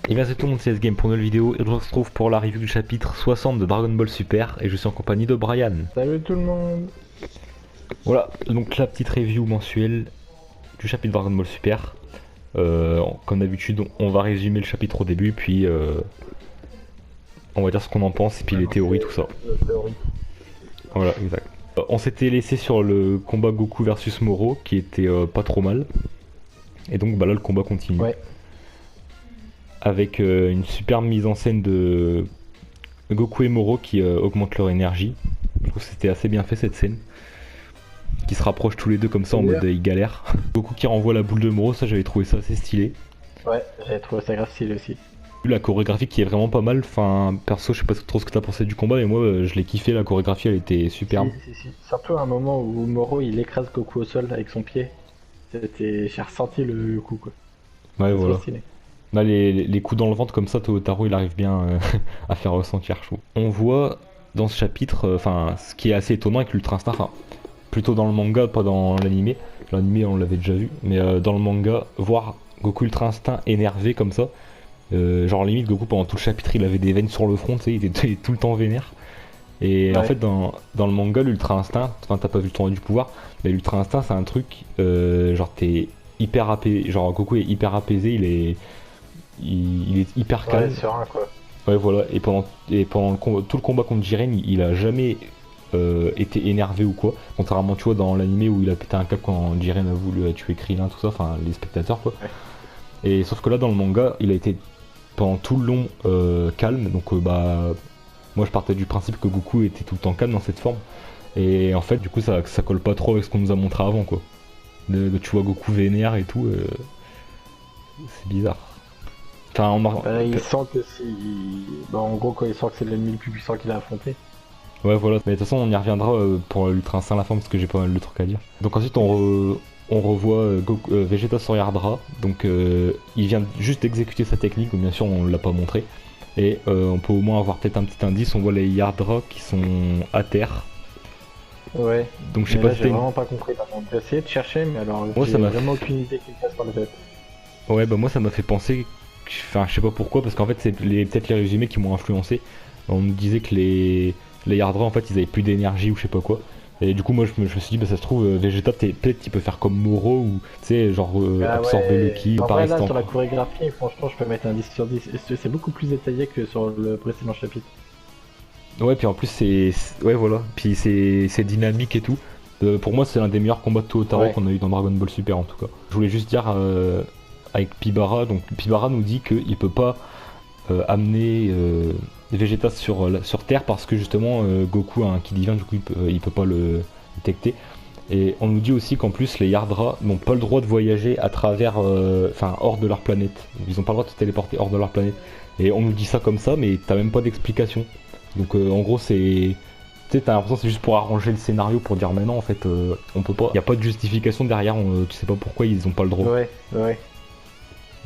Et bien c'est tout le monde, c'est S-Game pour une nouvelle vidéo et on se retrouve pour la review du chapitre 60 de Dragon Ball Super et je suis en compagnie de Brian. Salut tout le monde. Voilà, donc la petite review mensuelle du chapitre Dragon Ball Super. Comme d'habitude, on va résumer le chapitre au début puis on va dire ce qu'on en pense et puis les théories, tout ça. Voilà, exact. On s'était laissé sur le combat Goku versus Moro qui était pas trop mal. Et donc bah là le combat continue. Ouais. Avec une superbe mise en scène de Goku et Moro qui augmentent leur énergie. Je trouve que c'était assez bien fait cette scène. Qui se rapprochent tous les deux comme ça en mode ils galèrent. Goku qui renvoie la boule de Moro, ça j'avais trouvé ça assez stylé. Ouais, j'avais trouvé ça grave stylé aussi. La chorégraphie qui est vraiment pas mal. Enfin, perso, je sais pas trop ce que t'as pensé du combat, mais moi je l'ai kiffé. La chorégraphie elle était superbe. Si. Surtout à un moment où Moro il écrase Goku au sol avec son pied. J'ai ressenti le coup quoi. Ouais, C'est trop voilà. stylé. Là, les coups dans le ventre comme ça, Taro il arrive bien à faire ressentir, je trouve. On voit dans ce chapitre, enfin, ce qui est assez étonnant avec l'Ultra Instinct, enfin, plutôt dans le manga, pas dans l'animé. L'animé, on l'avait déjà vu, mais dans le manga, voir Goku Ultra Instinct énervé comme ça, genre limite Goku pendant tout le chapitre, il avait des veines sur le front, tu sais, il était tout le temps vénère. Et Ouais. en fait, dans le manga, l'Ultra Instinct, enfin, t'as pas vu le tournoi du pouvoir, mais l'Ultra Instinct, c'est un truc, genre, t'es hyper apaisé, genre Goku est hyper apaisé, il est hyper Ouais, calme. serein quoi. Ouais, voilà. Et pendant tout le combat contre Jiren, il a jamais été énervé ou quoi. Contrairement, tu vois, dans l'animé où il a pété un câble quand Jiren a voulu tuer Krillin, tout ça, enfin les spectateurs quoi. Ouais. Et sauf que là, dans le manga, il a été pendant tout le long calme. Donc, bah, moi je partais du principe que Goku était tout le temps calme dans cette forme. Et en fait, du coup, ça colle pas trop avec ce qu'on nous a montré avant quoi. Tu vois Goku vénère et tout, c'est bizarre. Enfin, Il sent que si. Bah, en gros, quand il sent que c'est l'ennemi le plus puissant qu'il a affronté. Ouais, voilà. Mais de toute façon, on y reviendra pour l'Ultra Instinct à la fin parce que j'ai pas mal de trucs à dire. Donc ensuite, on revoit Vegeta sur Yardra. Donc il vient juste d'exécuter sa technique, donc bien sûr, on l'a pas montré. Et on peut au moins avoir peut-être un petit indice. On voit les Yardra qui sont à terre. Ouais. Donc je sais Mais pas là, si j'ai vraiment pas compris. Par contre, j'ai essayé de chercher, mais alors Moi, ça j'ai m'a vraiment aucune idée qui me passe par la tête. Ouais, bah moi ça m'a fait penser. Enfin, je sais pas pourquoi, parce qu'en fait, c'est peut-être les résumés qui m'ont influencé. On nous disait que les Yardra en fait ils avaient plus d'énergie ou je sais pas quoi. Et du coup, moi je me suis dit, bah ça se trouve, Vegeta peut-être qu'il peut faire comme Moro ou tu sais, genre Ah absorber le ouais. ki En par vrai, là, instant. sur la chorégraphie, franchement, je peux mettre un 10 sur 10. Et c'est beaucoup plus détaillé que sur le précédent chapitre. Ouais, puis en plus, ouais, voilà. Puis c'est dynamique et tout. Pour moi, c'est l'un des meilleurs combats de Taro Ouais. qu'on a eu dans Dragon Ball Super en tout cas. Je voulais juste dire avec Pibara, donc Pibara nous dit qu'il peut pas amener Vegeta sur Terre parce que justement Goku a un ki divin, du coup il peut pas le détecter. Et on nous dit aussi qu'en plus les Yardra n'ont pas le droit de voyager à travers, enfin hors de leur planète. Ils ont pas le droit de se téléporter hors de leur planète. Et on nous dit ça comme ça, mais t'as même pas d'explication. Donc en gros c'est, tu sais, t'as l'impression que c'est juste pour arranger le scénario pour dire mais non en fait on peut pas. Y a pas de justification derrière. Tu sais pas pourquoi ils ont pas le droit. Ouais.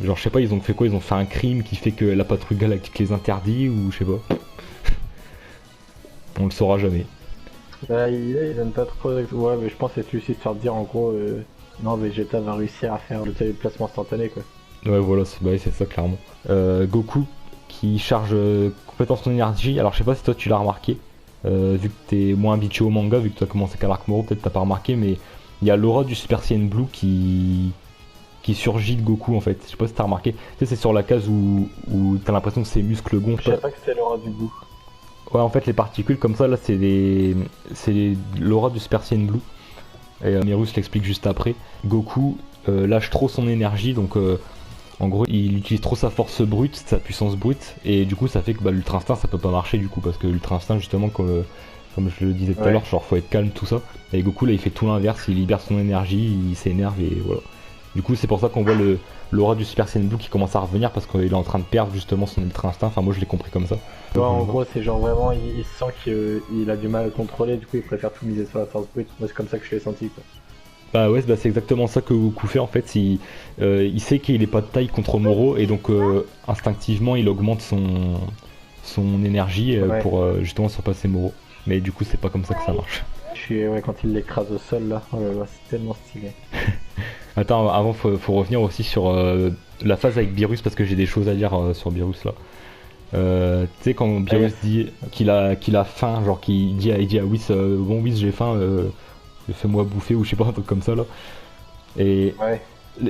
Genre je sais pas, ils ont fait quoi? Ils ont fait un crime qui fait que la patrouille galactique les interdit ou je sais pas. On le saura jamais. Bah, ils donnent pas trop. Ouais, mais je pense que c'est juste de faire dire en gros, non, Vegeta va réussir à faire le déplacement instantané quoi. Ouais voilà, c'est ça clairement. Goku qui charge complètement son énergie. Alors je sais pas si toi tu l'as remarqué, vu que t'es moins habitué au manga, vu que tu as commencé qu'à l'Arc Moro, peut-être t'as pas remarqué, mais il y a l'aura du Super Saiyan Blue qui surgit de Goku en fait. Je sais pas si t'as remarqué. Tu sais, c'est sur la case où t'as l'impression que ses muscles Je gonflent. savais pas que c'était l'aura du goût. Ouais, en fait, les particules comme ça, là, c'est l'aura du Super Saiyan Blue. Et Mirus l'explique juste après. Goku lâche trop son énergie, donc en gros, il utilise trop sa force brute, sa puissance brute, et du coup, ça fait que bah, l'Ultra Instinct, ça peut pas marcher du coup, parce que l'Ultra Instinct, justement, comme je le disais tout à l'heure, genre faut être calme, tout ça. Et Goku, là, il fait tout l'inverse, il libère son énergie, il s'énerve, et voilà. Du coup, c'est pour ça qu'on voit l'aura du Super Saiyan Blue qui commence à revenir, parce qu'il est en train de perdre justement son Ultra Instinct. Enfin, moi, je l'ai compris comme ça. Ouais, en gros, c'est genre vraiment, il sent qu'il a du mal à contrôler, du coup, il préfère tout miser sur la force brute. Moi, c'est comme ça que je l'ai senti quoi. Bah ouais, bah c'est exactement ça que Goku fait en fait. Il sait qu'il est pas de taille contre Moro et donc instinctivement il augmente son énergie Ouais. pour justement surpasser Moro. Mais du coup c'est pas comme ça que ça marche. Ouais, quand il l'écrase au sol là, oh là là, c'est tellement stylé. Attends, avant faut revenir aussi sur la phase avec Beerus parce que j'ai des choses à dire sur Beerus là. Tu sais quand Beerus dit qu'il a faim, genre qu'il dit à Whis bon Whis j'ai faim, fais-moi bouffer ou je sais pas un truc comme ça là. Et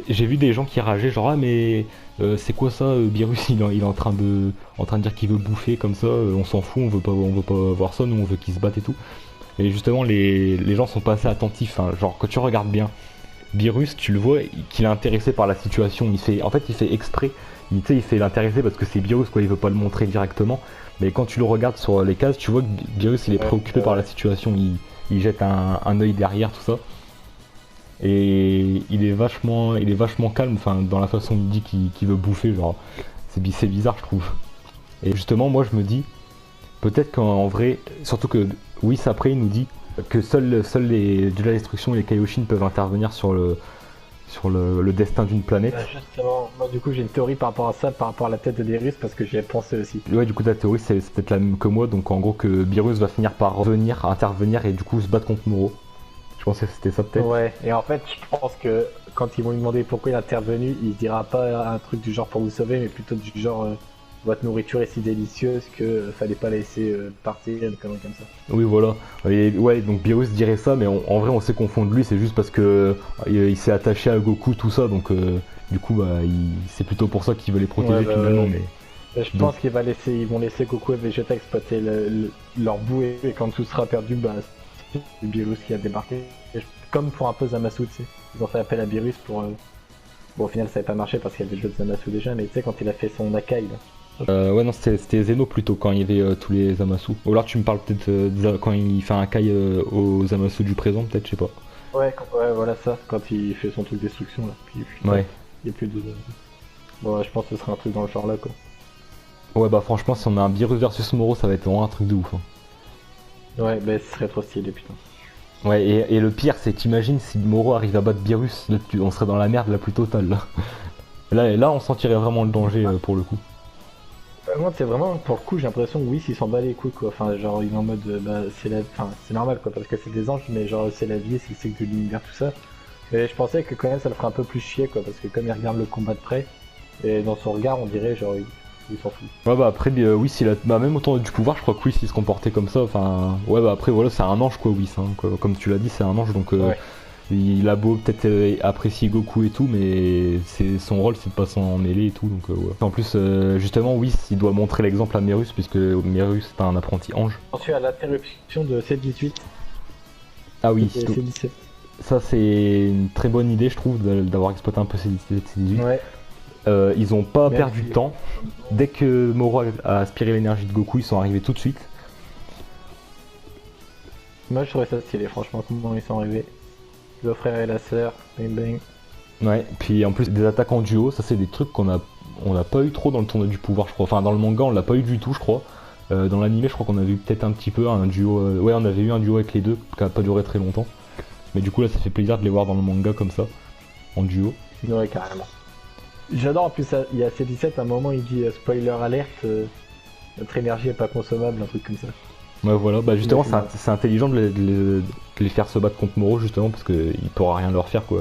j'ai vu des gens qui rageaient genre ah mais c'est quoi ça Beerus il est en train de dire qu'il veut bouffer comme ça, on s'en fout, on veut pas voir ça, nous on veut qu'il se batte et tout. Et justement les gens sont pas assez attentifs, hein. Genre quand tu regardes bien Beerus, tu le vois qu'il est intéressé par la situation, en fait il fait exprès, il fait l'intéressé parce que c'est Beerus quoi, il veut pas le montrer directement, mais quand tu le regardes sur les cases, tu vois que Beerus il est préoccupé par la situation, il jette un œil derrière tout ça. Et il est vachement calme, enfin dans la façon il dit qu'il veut bouffer, genre c'est bizarre je trouve. Et justement moi je me dis peut-être qu'en vrai, surtout que Whis après il nous dit que seuls les de la destruction et les Kaioshin peuvent intervenir sur le destin d'une planète. Justement, moi du coup j'ai une théorie par rapport à ça, par rapport à la tête de Beerus, parce que j'y ai pensé aussi. Ouais, du coup ta théorie c'est peut-être la même que moi, donc en gros que Beerus va finir par revenir, intervenir et du coup se battre contre Moro. Je pensais que c'était ça peut-être. Ouais, et en fait je pense que quand ils vont lui demander pourquoi il est intervenu, il dira pas un truc du genre pour vous sauver, mais plutôt du genre votre nourriture est si délicieuse que fallait pas laisser partir, une connerie comme ça. Oui voilà, et, ouais donc Beerus dirait ça, mais en vrai on sait qu'on fond de lui, c'est juste parce que il s'est attaché à Goku tout ça, donc du coup bah c'est plutôt pour ça qu'il veut les protéger finalement. Mais je pense qu'ils vont laisser Goku et Vegeta exploiter leur bouée, et quand tout sera perdu, bah c'est Beerus qui a débarqué. Comme pour un peu Zamasu, tu sais. Ils ont fait appel à Beerus pour... Bon au final ça n'avait pas marché parce qu'il y avait le jeu de Zamasu déjà, mais tu sais quand il a fait son Akai là. Ouais non c'était Zeno plutôt quand il y avait tous les Zamasu. Ou alors tu me parles peut-être quand il fait un Kai aux Zamasu du présent peut-être, je sais pas. Ouais voilà ça, quand il fait son truc destruction là. Puis, ouais. Il y a plus de... Bon ouais, je pense que ce sera un truc dans le genre là quoi. Ouais bah franchement si on a un Beerus versus Moro ça va être vraiment un truc de ouf. Hein. Ouais bah ce serait trop stylé putain. Ouais et le pire c'est qu'imagine si Moro arrive à battre Beerus, là, on serait dans la merde la plus totale là. Là on sentirait vraiment le danger pour le coup. Moi c'est vraiment pour le coup j'ai l'impression que oui s'il s'en bat les couilles quoi, enfin genre il est en mode bah c'est normal quoi parce que c'est des anges mais genre c'est la vie, c'est le cycle de l'univers tout ça. Mais je pensais que quand même ça le ferait un peu plus chier quoi parce que comme il regarde le combat de près et dans son regard on dirait genre il s'en fout. Ouais bah après oui s'il a bah, même autant du pouvoir je crois que oui s'il se comportait comme ça, enfin ouais bah après voilà c'est un ange quoi oui hein, quoi. Comme tu l'as dit c'est un ange donc ouais. Il a beau peut-être apprécier Goku et tout, mais son rôle c'est de pas s'en mêler et tout, donc ouais. En plus, justement, Whis il doit montrer l'exemple à Merus, puisque Merus est un apprenti ange. Ensuite, à l'interruption de C18. Ah oui, C17. Ça c'est une très bonne idée, je trouve, d'avoir exploité un peu C18. Ouais. Ils ont pas perdu de temps. Dès que Moro a aspiré l'énergie de Goku, ils sont arrivés tout de suite. Moi je trouvais ça stylé, franchement, comment ils sont arrivés. Le frère et la sœur, bang bang. Ouais, puis en plus des attaques en duo, ça c'est des trucs qu'on a pas eu trop dans le tournoi du pouvoir je crois. Enfin dans le manga on l'a pas eu du tout je crois. Dans l'animé je crois qu'on a vu peut-être un petit peu un duo. Ouais on avait eu un duo avec les deux qui a pas duré très longtemps. Mais du coup là ça fait plaisir de les voir dans le manga comme ça, en duo. Ouais carrément. J'adore en plus, il y a C17 à un moment il dit spoiler alerte, notre énergie est pas consommable, un truc comme ça. Ouais voilà, bah justement c'est intelligent de les faire se battre contre Moro justement parce qu'il pourra rien leur faire quoi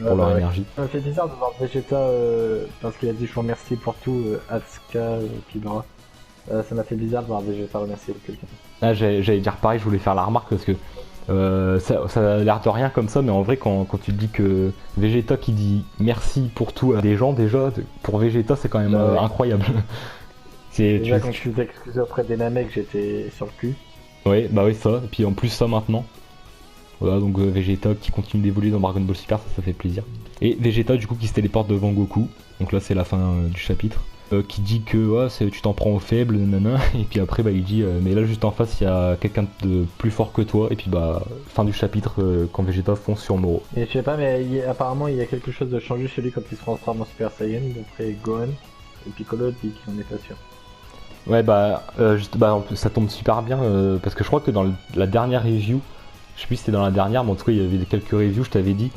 pour leur énergie. Ça me fait bizarre de voir Vegeta parce qu'il a dit je vous remercie pour tout, Atsuka, Kibara. Ça m'a fait bizarre de voir Vegeta remercier quelqu'un. Ah j'allais dire pareil, je voulais faire la remarque parce que ça a l'air de rien comme ça, mais en vrai quand tu dis que Vegeta qui dit merci pour tout à des gens déjà, pour Vegeta c'est quand même incroyable. Déjà quand tu t'excuses auprès des Namek j'étais sur le cul. Ouais bah oui ça, et puis en plus ça maintenant. Voilà donc Vegeta qui continue d'évoluer dans Dragon Ball Super, ça fait plaisir. Et Vegeta du coup qui se téléporte devant Goku, donc là c'est la fin du chapitre. Qui dit que tu t'en prends aux faibles, nanana, et puis après bah il dit mais là juste en face il y a quelqu'un de plus fort que toi, et puis bah fin du chapitre quand Vegeta fonce sur Moro. Et je sais pas mais apparemment il y a quelque chose de changé chez lui quand il se transforme en Super Saiyan, d'après Gohan, et Piccolo dit qu'il en est pas sûr. Ouais bah, ça tombe super bien parce que je crois que dans la dernière review, je sais plus si c'était dans la dernière, mais en tout cas il y avait quelques reviews, je t'avais dit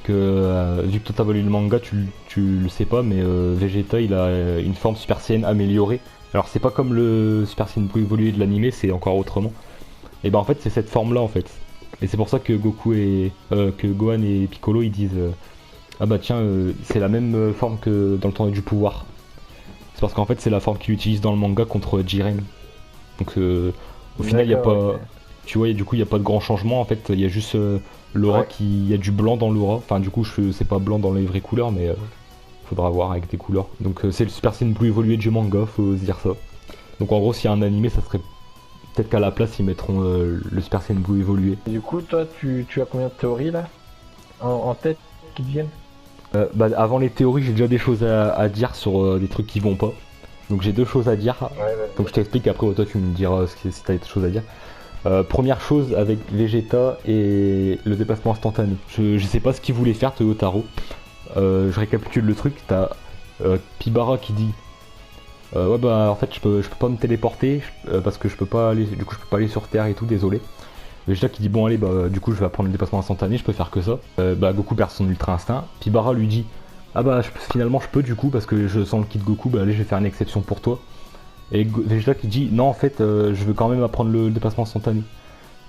que vu que toi t'as lu le manga tu le sais pas mais Vegeta il a une forme Super Saiyan améliorée. Alors c'est pas comme le Super Saiyan évolué de l'animé, c'est encore autrement. Et bah en fait c'est cette forme là en fait. Et c'est pour ça que Gohan et Piccolo ils disent Ah bah tiens, c'est la même forme que dans le tournoi du pouvoir. C'est parce qu'en fait c'est la forme qu'il utilise dans le manga contre Jiren. Donc au final il y a D'accord, pas, ok. tu vois, du coup il y a pas de grand changement. En fait il y a juste l'aura Ouais. qui, il y a du blanc dans l'aura. Enfin du coup c'est pas blanc dans les vraies couleurs, mais faudra voir avec des couleurs. Donc c'est le Super Saiyan Blue évolué du manga, faut se dire ça. Donc en gros s'il y a un animé, ça serait peut-être qu'à la place ils mettront le Super Saiyan Blue évolué. Et du coup, toi, tu as combien de théories là en tête qui te viennent? Bah, avant les théories, j'ai déjà des choses à dire sur des trucs qui vont pas. Donc j'ai deux choses à dire. Ouais, Donc je t'explique, après toi tu me diras si t'as des choses à dire. Première chose avec Vegeta et le déplacement instantané. Je sais pas ce qu'il voulait faire Toyotaro. Je récapitule le truc. T'as Pibara qui dit ouais bah en fait je peux pas me téléporter parce que je peux pas aller, du coup je peux pas aller sur Terre et tout, désolé. Vegeta qui dit bon allez bah du coup je vais apprendre le déplacement instantané, je peux faire que ça. Bah Goku perd son ultra instinct. Pibara lui dit ah bah finalement je peux du coup parce que je sens le kit Goku, bah allez je vais faire une exception pour toi. Et Vegeta qui dit non en fait je veux quand même apprendre le déplacement instantané.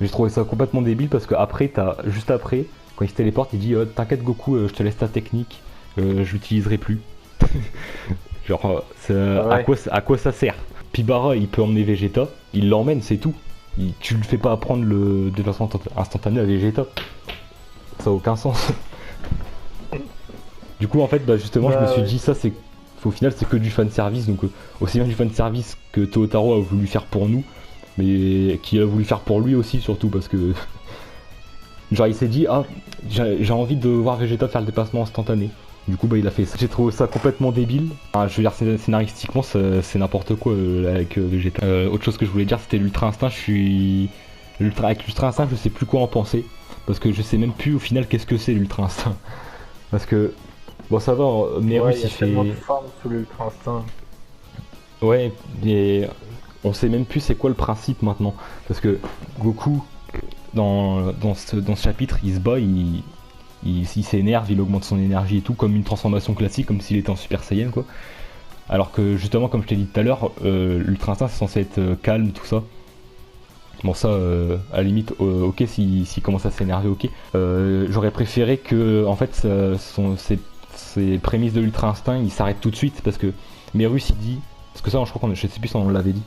J'ai trouvé ça complètement débile parce que après juste après quand il se téléporte il dit t'inquiète Goku je te laisse ta technique, je l'utiliserai plus. Genre Ouais. à quoi ça sert? Pibara il peut emmener Vegeta, il l'emmène c'est tout. Tu le fais pas apprendre le déplacement instantané à Vegeta. Ça a aucun sens. Du coup en fait bah justement je me Bah suis ouais. dit ça c'est au final c'est que du fan service, donc aussi bien du fan service que Tootaro a voulu faire pour nous, mais qu'il a voulu faire pour lui aussi surtout parce que genre il s'est dit ah j'ai envie de voir Vegeta faire le déplacement instantané. Du coup bah il a fait ça. J'ai trouvé ça complètement débile. Enfin, je veux dire scénaristiquement c'est n'importe quoi avec Vegeta. Autre chose que je voulais dire c'était l'ultra instinct. Avec l'ultra instinct je sais plus quoi en penser parce que je sais même plus au final qu'est-ce que c'est l'ultra instinct. Parce que bon ça va, Ouais, Nerus il y il a tellement de fait formes sous l'ultra instinct. ouais mais on sait même plus c'est quoi le principe maintenant parce que Goku dans ce chapitre il se bat, il s'énerve, il augmente son énergie et tout, comme une transformation classique, comme s'il était en Super Saiyan quoi. Alors que justement, comme je t'ai dit tout à l'heure, l'Ultra Instinct c'est censé être calme, tout ça. Bon ça, à la limite, ok, s'il commence à s'énerver, ok. J'aurais préféré que, en fait, ses prémices de l'Ultra Instinct, il s'arrête tout de suite, parce que Merus il dit, parce que ça je crois je sais plus si on l'avait dit,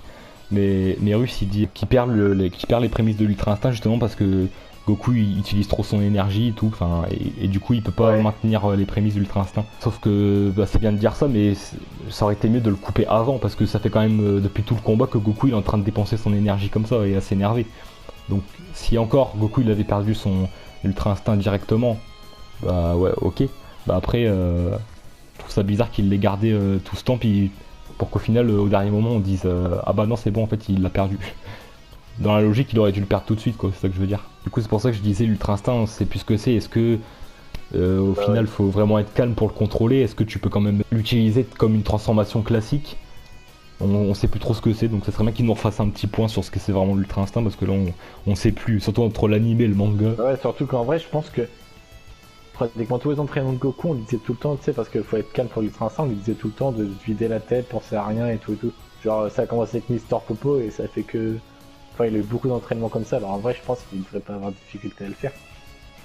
mais Merus il dit qu'il perd les prémices de l'Ultra Instinct justement parce que Goku il utilise trop son énergie et tout, enfin, et du coup il peut pas Ouais. maintenir les prémices d'Ultra Instinct. Sauf que bah, c'est bien de dire ça, mais ça aurait été mieux de le couper avant parce que ça fait quand même depuis tout le combat que Goku il est en train de dépenser son énergie comme ça et à s'énerver. Donc si encore Goku il avait perdu son Ultra Instinct directement, bah ouais ok. Bah après je trouve ça bizarre qu'il l'ait gardé tout ce temps puis pour qu'au final au dernier moment on dise ah bah non c'est bon en fait il l'a perdu. Dans la logique, il aurait dû le perdre tout de suite, quoi, c'est ça que je veux dire. Du coup, c'est pour ça que je disais l'ultra instinct, on sait plus ce que c'est. Est-ce que au Bah ouais. final, faut vraiment être calme pour le contrôler? Est-ce que tu peux quand même l'utiliser comme une transformation classique? On sait plus trop ce que c'est, donc ça serait bien qu'ils nous refassent un petit point sur ce que c'est vraiment l'ultra instinct, parce que là, on sait plus, surtout entre l'anime et le manga. Bah ouais, surtout qu'en vrai, je pense que pratiquement tous les entraînements de Goku, on lui disait tout le temps, tu sais, parce qu'il faut être calme pour l'ultra instinct, on lui disait tout le temps de se vider la tête, penser à rien et tout et tout. Genre, ça a commencé avec Mister Popo et ça fait que. Enfin, il a eu beaucoup d'entraînements comme ça, alors en vrai, je pense qu'il ne devrait pas avoir de difficulté à le faire.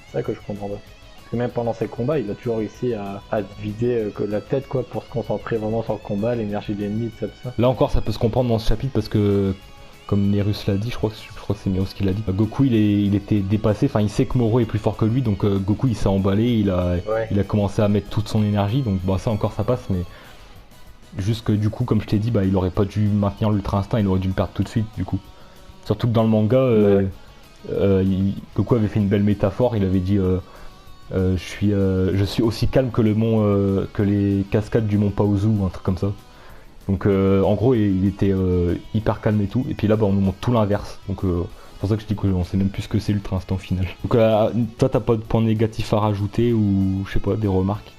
C'est ça que je comprends pas. Parce que même pendant ses combats, il a toujours réussi à se vider que la tête, quoi, pour se concentrer vraiment sur le combat, l'énergie de l'ennemi, tout ça. Là encore, ça peut se comprendre dans ce chapitre parce que, comme Nerus l'a dit, je crois que c'est Nerus qui l'a dit, Goku il était dépassé, enfin il sait que Moro est plus fort que lui, donc Goku il s'est emballé, Ouais. il a commencé à mettre toute son énergie, donc bah ça encore ça passe, mais juste que du coup, comme je t'ai dit, bah il aurait pas dû maintenir l'ultra instinct, il aurait dû le perdre tout de suite du coup. Surtout que dans le manga, Ouais. Goku avait fait une belle métaphore, il avait dit je suis aussi calme que le mont que les cascades du mont Paozu, un truc comme ça. Donc en gros il était hyper calme et tout, et puis là bah, on nous montre tout l'inverse. Donc c'est pour ça que je dis qu'on sait même plus ce que c'est l'ultra instant final. Donc toi t'as pas de points négatifs à rajouter ou je sais pas, des remarques?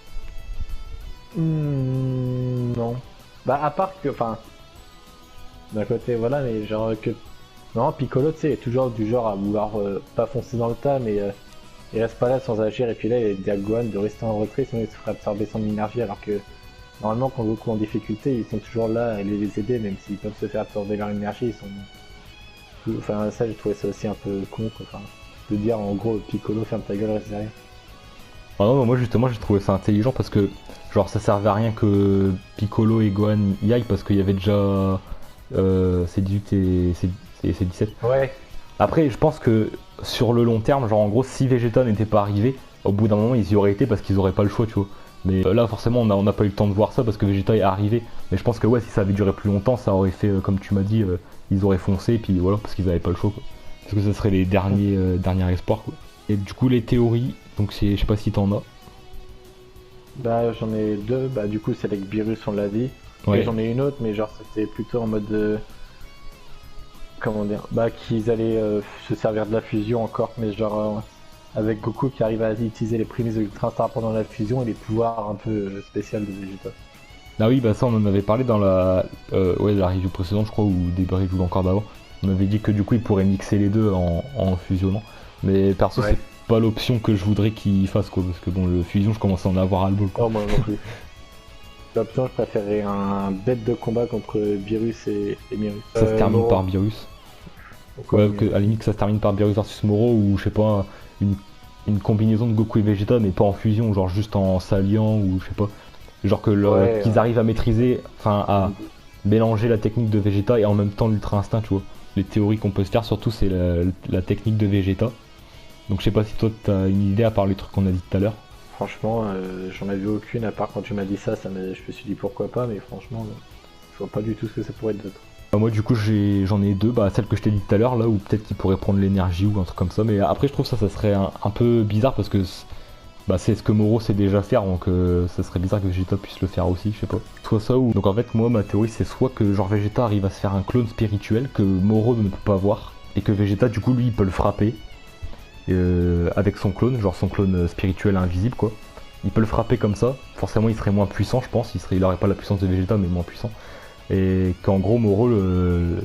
Non. Bah, à part que, enfin, d'un côté, voilà, mais genre que. Non, Piccolo, tu sais, il est toujours du genre à vouloir pas foncer dans le tas, mais il reste pas là sans agir, et puis là, il dit à Gohan de rester en retrait, sinon il se ferait absorber son énergie, alors que normalement, quand Goku est en difficulté, ils sont toujours là à les aider, même s'ils peuvent se faire absorber leur énergie, ils sont. Enfin, ça, j'ai trouvé ça aussi un peu con, quoi. Enfin, de dire en gros, Piccolo, ferme ta gueule, reste derrière. Ah non, moi justement j'ai trouvé ça intelligent parce que genre ça servait à rien que Piccolo et Gohan y aillent parce qu'il y avait déjà C18 et C17. Ouais. Après je pense que sur le long terme, genre en gros si Vegeta n'était pas arrivé, au bout d'un moment ils y auraient été parce qu'ils auraient pas le choix tu vois. Mais là forcément on n'a pas eu le temps de voir ça parce que Vegeta est arrivé. Mais je pense que ouais si ça avait duré plus longtemps ça aurait fait comme tu m'as dit, ils auraient foncé puis voilà parce qu'ils avaient pas le choix quoi. Parce que ce serait les derniers espoirs quoi. Et du coup les théories, donc je sais pas si t'en as. Bah j'en ai deux, bah du coup c'est avec Beerus on l'a dit. Ouais. Et j'en ai une autre mais genre c'était plutôt en mode comment dire, bah qu'ils allaient se servir de la fusion encore, mais genre avec Goku qui arrive à utiliser les prémices de l'Ultra Instinct pendant la fusion et les pouvoirs un peu spéciaux de Vegeta. Ah oui, bah ça on en avait parlé dans la review précédente je crois, ou des reviews encore d'avant. On avait dit que du coup il pourrait mixer les deux en fusionnant. Mais perso Ouais. c'est pas l'option que je voudrais qu'il fasse quoi, parce que bon le fusion je commence à en avoir à le bol. Oh moi non plus. L'option je préférais un bête de combat contre Beerus et Myrus. Ça se termine Moro. par Beerus. Pourquoi Ouais, Myrus à la limite que ça se termine par Beerus versus Moro ou je sais pas, une combinaison de Goku et Vegeta mais pas en fusion, genre juste en s'alliant ou je sais pas. Genre que Ouais, qu'ils arrivent à maîtriser, enfin à mélanger la technique de Vegeta et en même temps l'Ultra Instinct, tu vois. Les théories qu'on peut se faire surtout c'est la technique de Vegeta. Donc je sais pas si toi t'as une idée à part les trucs qu'on a dit tout à l'heure. Franchement, j'en avais aucune à part quand tu m'as dit ça, je me suis dit pourquoi pas, mais franchement, je vois pas du tout ce que ça pourrait être d'autre. Moi du coup j'en ai deux, bah celle que je t'ai dit tout à l'heure là où peut-être qu'il pourrait prendre l'énergie ou un truc comme ça, mais après je trouve ça serait un peu bizarre parce que bah, c'est ce que Moro sait déjà faire donc ça serait bizarre que Vegeta puisse le faire aussi, je sais pas. Soit ça ou... Donc en fait moi ma théorie c'est soit que genre Vegeta arrive à se faire un clone spirituel que Moro ne peut pas voir et que Vegeta du coup lui il peut le frapper avec son clone, genre son clone spirituel invisible quoi. Il peut le frapper comme ça, forcément il serait moins puissant je pense, il aurait pas la puissance de Vegeta mais moins puissant. Et qu'en gros Moro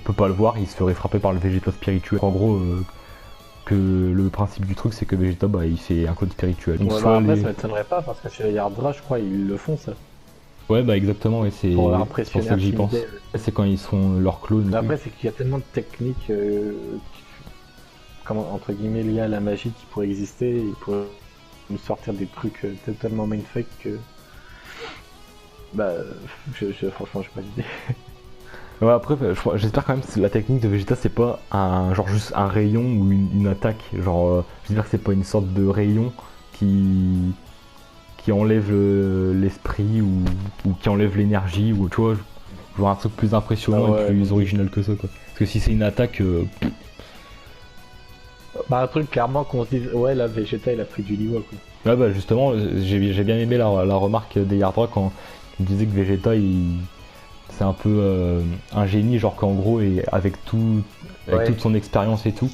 peut pas le voir, il se ferait frapper par le Vegeta spirituel. En gros que le principe du truc c'est que Vegeta bah, il fait un clone spirituel. Donc Bon, soit alors après, les... ça m'étonnerait pas parce que chez les Yardra, je crois, ils le font ça. Ouais bah exactement et c'est Pour pour impressionner, ça que j'y pense. intimider. C'est quand ils sont leurs clones. Mais après, c'est qu'il y a tellement de techniques, comment, entre guillemets, liées à la magie qui pourraient exister. Ils pourraient nous sortir des trucs totalement mindfuck que. Bah, franchement, j'ai pas d'idée. Ouais, après j'espère quand même que la technique de Vegeta c'est pas un genre juste un rayon ou une attaque. Genre j'espère que c'est pas une sorte de rayon qui enlève l'esprit ou qui enlève l'énergie ou tu vois, je vois un truc plus impressionnant Ah ouais, et plus ouais. original que ça quoi. Parce que si c'est une attaque Bah, un truc clairement qu'on se dise, ouais, là, Vegeta, il a pris du niveau, quoi. ouais bah justement j'ai bien aimé la remarque des Yardra quand il disait que Vegeta c'est un peu un génie, genre qu'en gros et avec Ouais. toute son expérience et tout,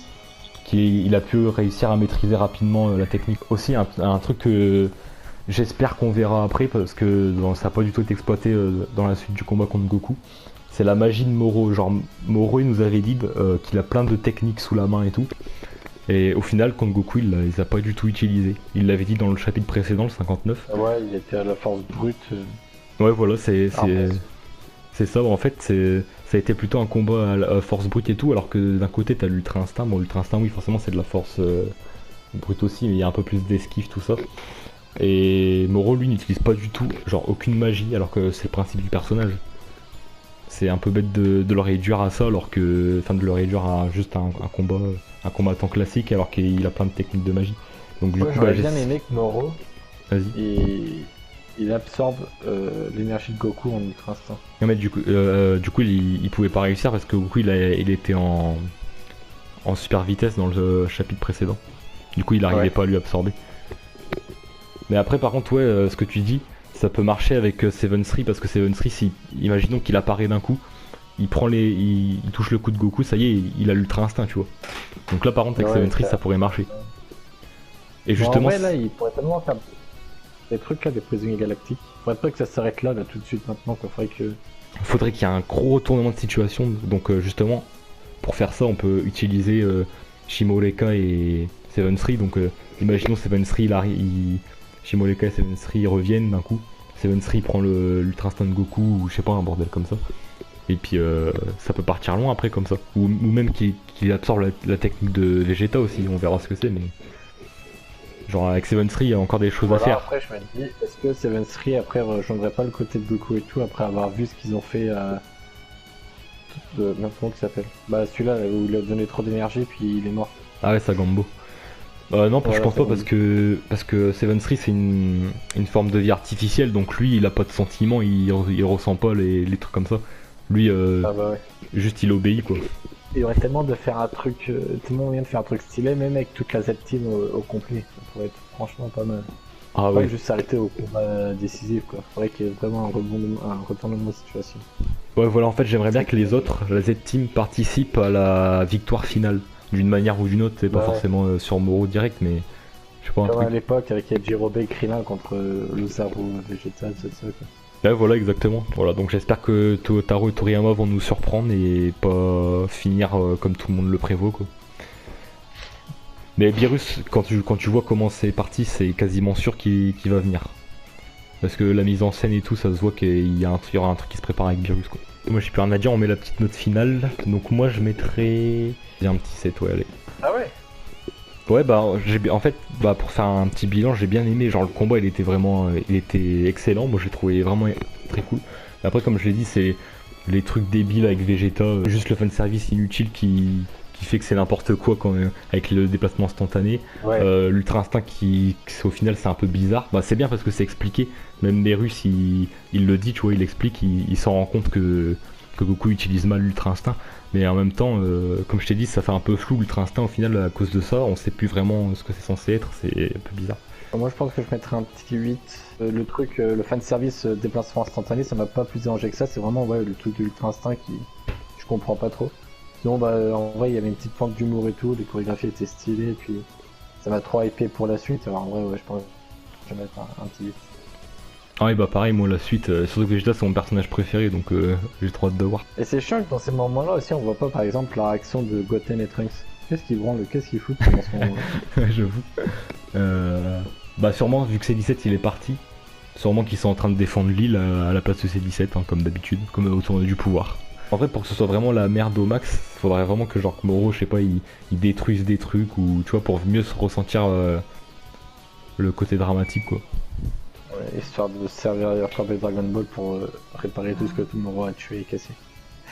il a pu réussir à maîtriser rapidement la technique. Aussi un truc que j'espère qu'on verra après parce que ça n'a pas du tout été exploité dans la suite du combat contre Goku. C'est la magie de Moro. Genre Moro il nous avait dit qu'il a plein de techniques sous la main et tout. Et au final contre Goku il les a pas du tout utilisées. Il l'avait dit dans le chapitre précédent, le 59. Ah ouais, il était à la force brute. Ouais voilà Ah, ouais. c'est ça, en fait ça a été plutôt un combat à force brute et tout, alors que d'un côté t'as l'ultra instinct, bon l'ultra instinct oui forcément c'est de la force brute aussi, mais il y a un peu plus d'esquive tout ça. Et Moro lui n'utilise pas du tout, genre aucune magie, alors que c'est le principe du personnage. C'est un peu bête de le réduire à ça, alors que, enfin de le réduire à juste un combattant classique, alors qu'il a plein de techniques de magie. Donc du Ouais, coup j'aurais bah, bien aimé que Moro, vas-y. il absorbe l'énergie de Goku en Ultra Instinct. Non mais du coup il pouvait pas réussir parce que Goku il était en super vitesse dans le chapitre précédent. Du coup il arrivait Ouais. pas à lui absorber. Mais après par contre ouais ce que tu dis ça peut marcher avec Seven Three parce que Seven Three si imaginons qu'il apparaît d'un coup, il touche le coup de Goku, ça y est il a l'ultra instinct tu vois. Donc là par contre avec Ouais, Seven Three ça- ça pourrait marcher. Et Bon, justement en vrai, là, il pourrait tellement faire des trucs là, des prisonniers galactiques. Faudrait pas que ça s'arrête là, tout de suite maintenant, quoi. Faudrait que. faudrait qu'il y ait un gros retournement de situation. Donc justement, pour faire ça, on peut utiliser Shimoleka et Seven Three. Donc imaginons Seven Three, Shimoleka et Seven Three reviennent d'un coup. Seven Three prend l'Ultra Instinct de Goku ou je sais pas, un bordel comme ça. Et puis ça peut partir loin après comme ça. Ou même qu'il absorbe la technique de Vegeta aussi, on verra ce que c'est. Mais Ouais. Genre avec Seven Three, il y a encore des choses à Voilà, faire. après je me dis, est-ce que Seven Three après rejoindrait pas le côté de Goku et tout après avoir vu ce qu'ils ont fait même comment il s'appelle? Bah celui-là où il a donné trop d'énergie puis il est mort. Ah ouais, Sagambo. Non, je Voilà, pense ça pas parce que Seven Three c'est une forme de vie artificielle, donc lui il a pas de sentiments, il ressent pas les trucs comme ça. Lui, Ah bah ouais. juste il obéit quoi. Il y aurait tellement de faire un truc, tellement moyen de faire un truc stylé, même avec toute la Z-Team au complet. Ça pourrait être franchement pas mal. Ah Pas ouais. juste s'arrêter au combat décisif quoi. Faudrait qu'il y ait vraiment un retournement de situation. Ouais, voilà, en fait j'aimerais bien que les autres, la Z-Team, participent à la victoire finale. D'une manière ou d'une autre, c'est pas Ouais. forcément sur Moro direct, mais je sais pas, un Comme à truc. l'époque avec Yajirobe et Krillin contre Luzaru Végétal, tout ça quoi. Ouais, voilà, exactement. Voilà, donc j'espère que Taro et Toriyama vont nous surprendre et pas finir comme tout le monde le prévoit, quoi. Mais Beerus, quand tu vois comment c'est parti, c'est quasiment sûr qu'il va venir. Parce que la mise en scène et tout, ça se voit qu'il y aura un truc qui se prépare avec Beerus, quoi. Moi, j'ai plus rien à dire, on met la petite note finale. Donc moi, je mettrais... J'ai un petit 7, ouais, allez. Ah ouais. Ouais, bah, en fait, bah, pour faire un petit bilan, j'ai bien aimé. Genre, le combat, il était vraiment, il était excellent. Moi, j'ai trouvé vraiment très cool. Et après, comme je l'ai dit, c'est les trucs débiles avec Vegeta, juste le fanservice inutile qui fait que c'est n'importe quoi quand, avec le déplacement instantané. Ouais. L'Ultra Instinct au final, c'est un peu bizarre. Bah, c'est bien parce que c'est expliqué. Même Berus, il le dit, tu vois, il explique, il s'en rend compte que Goku utilise mal l'Ultra Instinct. Mais en même temps, comme je t'ai dit, ça fait un peu flou l'Ultra Instinct au final à cause de ça. On sait plus vraiment ce que c'est censé être, c'est un peu bizarre. Moi je pense que je mettrais un petit 8. Le truc, le fanservice déplacement instantané, ça m'a pas plus dérangé que ça. C'est vraiment ouais, le truc de l'Ultra Instinct qui je comprends pas trop. Sinon, bah, en vrai, il y avait une petite pointe d'humour et tout, les chorégraphies étaient stylées, et puis ça m'a trop hypé pour la suite. Alors en vrai, ouais, je pense que je vais mettre un petit 8. Ah oui, bah pareil, moi la suite, surtout que Vegeta c'est mon personnage préféré, donc j'ai trop hâte de voir. Et c'est chiant que dans ces moments-là aussi, on voit pas par exemple la réaction de Goten et Trunks. Qu'est-ce qu'ils branlent, qu'est-ce qu'ils foutent pendant ce moment-là? J'avoue. Bah sûrement, vu que C17 il est parti, sûrement qu'ils sont en train de défendre l'île à la place de C17, hein, comme d'habitude, comme au tournoi du pouvoir. En vrai, pour que ce soit vraiment la merde au max, faudrait vraiment que genre Moro, je sais pas, il détruise des trucs, ou tu vois, pour mieux se ressentir le côté dramatique, quoi. Ouais, histoire de se servir à Corbe Dragon Ball pour réparer tout ce que tout le monde a tué et cassé.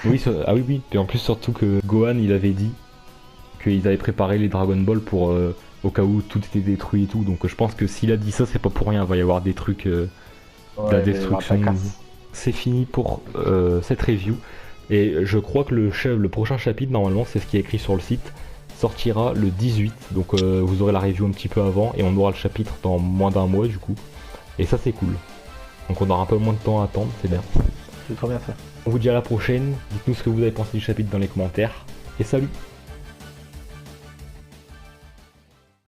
Oui, ah oui, oui. Et en plus, surtout que Gohan, il avait dit qu'ils avaient préparé les Dragon Ball pour au cas où tout était détruit et tout. Donc je pense que s'il a dit ça, c'est pas pour rien. Il va y avoir des trucs, de la Ouais, destruction. mais casse. C'est fini pour cette review. Et je crois que le prochain chapitre, normalement, c'est ce qui est écrit sur le site, sortira le 18. Donc vous aurez la review un petit peu avant et on aura le chapitre dans moins d'un mois du coup. Et ça, c'est cool. Donc on aura un peu moins de temps à attendre, c'est bien. C'est trop bien fait. On vous dit à la prochaine. Dites-nous ce que vous avez pensé du chapitre dans les commentaires. Et salut!